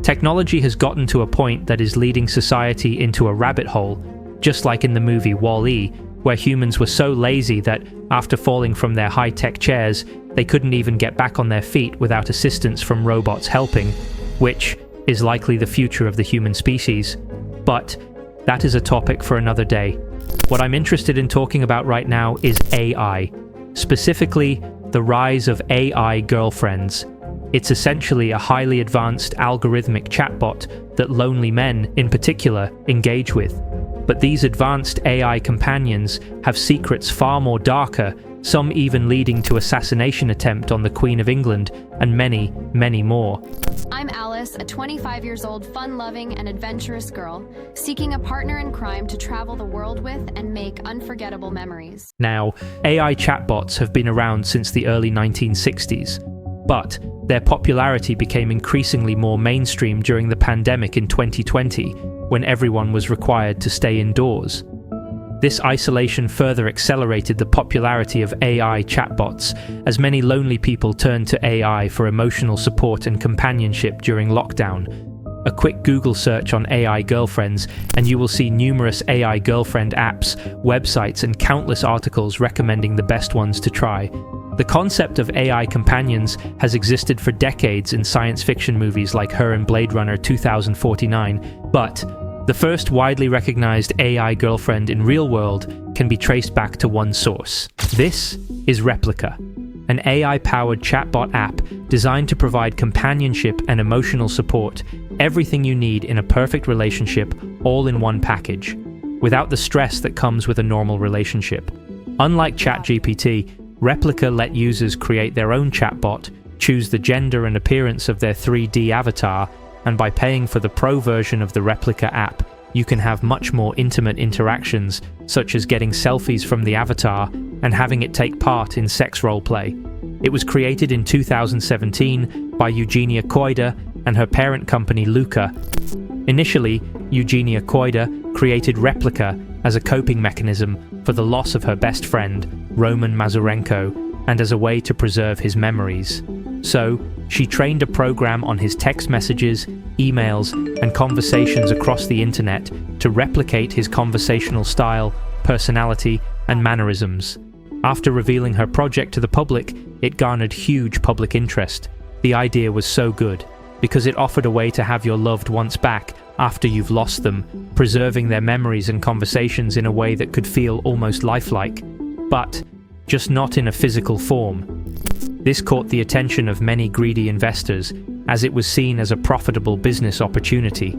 Technology has gotten to a point that is leading society into a rabbit hole, just like in the movie Wall-E, where humans were so lazy that, after falling from their high-tech chairs, they couldn't even get back on their feet without assistance from robots helping, which is likely the future of the human species. But that is a topic for another day. What I'm interested in talking about right now is AI, specifically the rise of AI girlfriends. It's essentially a highly advanced algorithmic chatbot that lonely men, in particular, engage with. But these advanced AI companions have secrets far more darker, some even leading to assassination attempt on the Queen of England, and many, many more. I'm Alice, a 25-years-old fun-loving and adventurous girl, seeking a partner in crime to travel the world with and make unforgettable memories. Now, AI chatbots have been around since the early 1960s, but their popularity became increasingly more mainstream during the pandemic in 2020, when everyone was required to stay indoors. This isolation further accelerated the popularity of AI chatbots, as many lonely people turned to AI for emotional support and companionship during lockdown. A quick Google search on AI girlfriends, and you will see numerous AI girlfriend apps, websites, and countless articles recommending the best ones to try. The concept of AI companions has existed for decades in science fiction movies like Her and Blade Runner 2049, but the first widely recognized AI girlfriend in real world can be traced back to one source. This is Replika, an AI-powered chatbot app designed to provide companionship and emotional support, everything you need in a perfect relationship, all in one package, without the stress that comes with a normal relationship. Unlike ChatGPT, Replika let users create their own chatbot, choose the gender and appearance of their 3D avatar, and by paying for the pro version of the Replika app, you can have much more intimate interactions, such as getting selfies from the avatar and having it take part in sex roleplay. It was created in 2017 by Eugenia Koida and her parent company Luca. Initially, Eugenia Koida created Replika as a coping mechanism for the loss of her best friend, Roman Mazurenko, and as a way to preserve his memories. So, she trained a program on his text messages, emails, and conversations across the internet to replicate his conversational style, personality, and mannerisms. After revealing her project to the public, it garnered huge public interest. The idea was so good, because it offered a way to have your loved ones back after you've lost them, preserving their memories and conversations in a way that could feel almost lifelike, but just not in a physical form. This caught the attention of many greedy investors, as it was seen as a profitable business opportunity.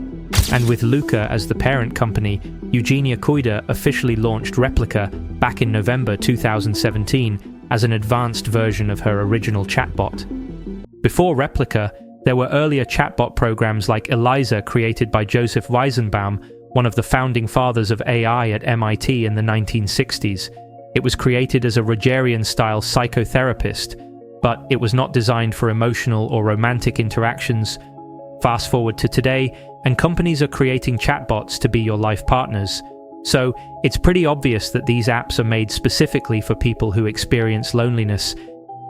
And with Luca as the parent company, Eugenia Koida officially launched Replika back in November 2017 as an advanced version of her original chatbot. Before Replika, there were earlier chatbot programs like Eliza, created by Joseph Weizenbaum, one of the founding fathers of AI at MIT in the 1960s. It was created as a Rogerian-style psychotherapist, but it was not designed for emotional or romantic interactions. Fast forward to today, and companies are creating chatbots to be your life partners. So, it's pretty obvious that these apps are made specifically for people who experience loneliness.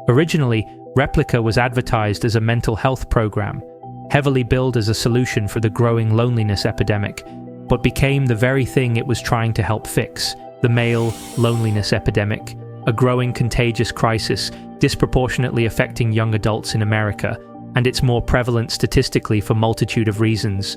Originally, Replika was advertised as a mental health program, heavily billed as a solution for the growing loneliness epidemic, but became the very thing it was trying to help fix: the male loneliness epidemic, a growing contagious crisis disproportionately affecting young adults in America, and it's more prevalent statistically for a multitude of reasons.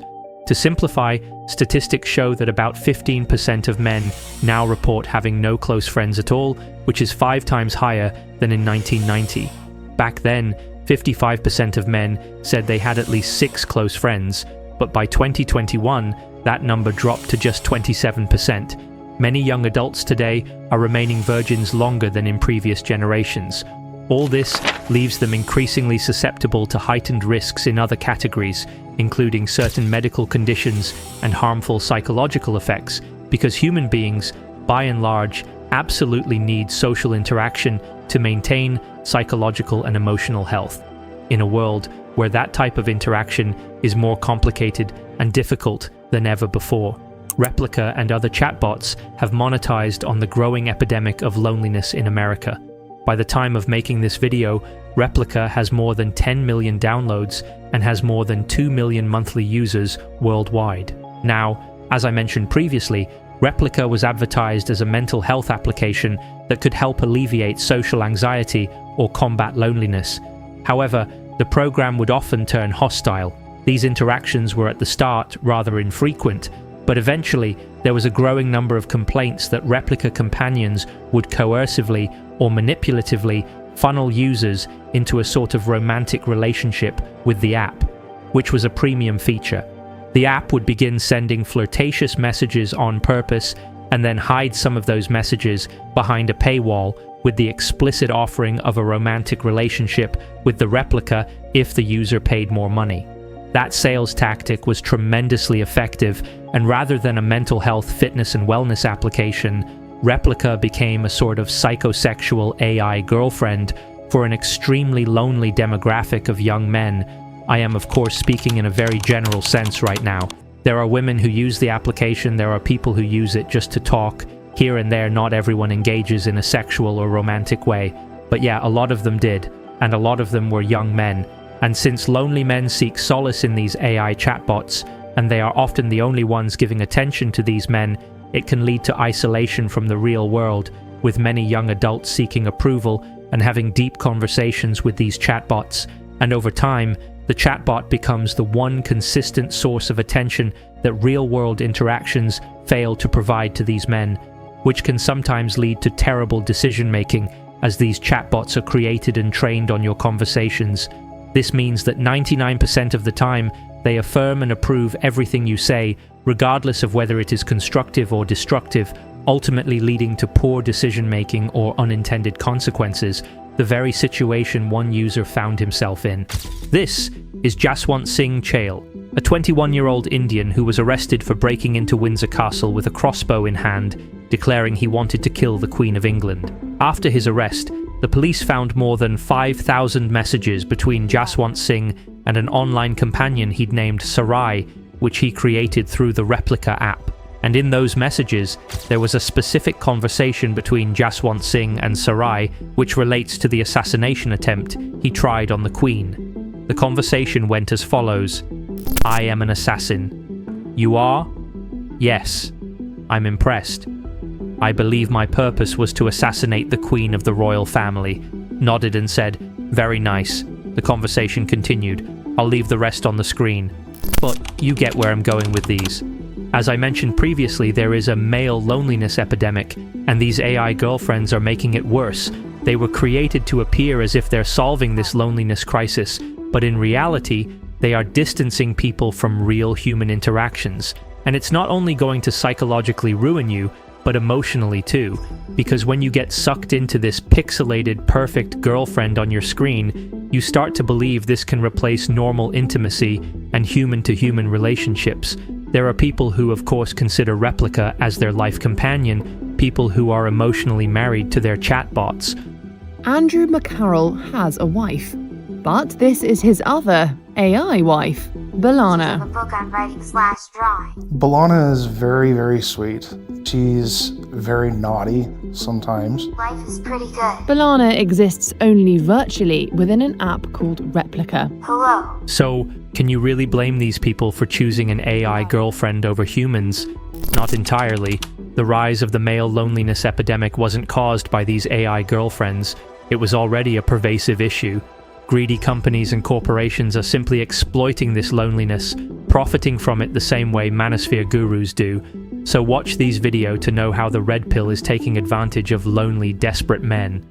To simplify, statistics show that about 15% of men now report having no close friends at all, which is 5 times higher than in 1990. Back then, 55% of men said they had at least 6 close friends, but by 2021, that number dropped to just 27%. Many young adults today are remaining virgins longer than in previous generations. All this leaves them increasingly susceptible to heightened risks in other categories, including certain medical conditions and harmful psychological effects, because human beings, by and large, absolutely need social interaction to maintain psychological and emotional health, in a world where that type of interaction is more complicated and difficult than ever before. Replika and other chatbots have monetized on the growing epidemic of loneliness in America. By the time of making this video, Replika has more than 10 million downloads and has more than 2 million monthly users worldwide. Now, as I mentioned previously, Replika was advertised as a mental health application that could help alleviate social anxiety or combat loneliness. However, the program would often turn hostile. These interactions were at the start rather infrequent, but eventually there was a growing number of complaints that Replika companions would coercively or manipulatively funnel users into a sort of romantic relationship with the app, which was a premium feature. The app would begin sending flirtatious messages on purpose and then hide some of those messages behind a paywall with the explicit offering of a romantic relationship with the Replika if the user paid more money. That sales tactic was tremendously effective, and rather than a mental health, fitness and wellness application, Replika became a sort of psychosexual AI girlfriend for an extremely lonely demographic of young men. I am, of course, speaking in a very general sense right now. There are women who use the application, there are people who use it just to talk. Here and there, not everyone engages in a sexual or romantic way. But yeah, a lot of them did, and a lot of them were young men. And since lonely men seek solace in these AI chatbots, and they are often the only ones giving attention to these men, it can lead to isolation from the real world, with many young adults seeking approval and having deep conversations with these chatbots. And over time, the chatbot becomes the one consistent source of attention that real-world interactions fail to provide to these men, which can sometimes lead to terrible decision-making as these chatbots are created and trained on your conversations. This means that 99% of the time, they affirm and approve everything you say, regardless of whether it is constructive or destructive, ultimately leading to poor decision-making or unintended consequences, the very situation one user found himself in. This is Jaswant Singh Chail, a 21-year-old Indian who was arrested for breaking into Windsor Castle with a crossbow in hand, declaring he wanted to kill the Queen of England. After his arrest, the police found more than 5,000 messages between Jaswant Singh and an online companion he'd named Sarai, which he created through the Replika app. And in those messages, there was a specific conversation between Jaswant Singh and Sarai, which relates to the assassination attempt he tried on the Queen. The conversation went as follows: "I am an assassin. You are? Yes. I'm impressed. I believe my purpose was to assassinate the Queen of the royal family." Nodded and said, "Very nice." The conversation continued. I'll leave the rest on the screen. But you get where I'm going with these. As I mentioned previously, there is a male loneliness epidemic, and these AI girlfriends are making it worse. They were created to appear as if they're solving this loneliness crisis, but in reality, they are distancing people from real human interactions. And it's not only going to psychologically ruin you, but emotionally too, because when you get sucked into this pixelated, perfect girlfriend on your screen, you start to believe this can replace normal intimacy and human-to-human relationships. There are people who, of course, consider Replika as their life companion, people who are emotionally married to their chatbots. Andrew McCarroll has a wife, but this is his other AI wife, Balana. The book I'm writing/drawing. Balana is very, very sweet. She's very naughty sometimes. Life is pretty good. Balana exists only virtually within an app called Replika. Hello. So, can you really blame these people for choosing an AI girlfriend over humans? Not entirely. The rise of the male loneliness epidemic wasn't caused by these AI girlfriends. It was already a pervasive issue. Greedy companies and corporations are simply exploiting this loneliness, profiting from it the same way manosphere gurus do. So watch these videos to know how the red pill is taking advantage of lonely, desperate men.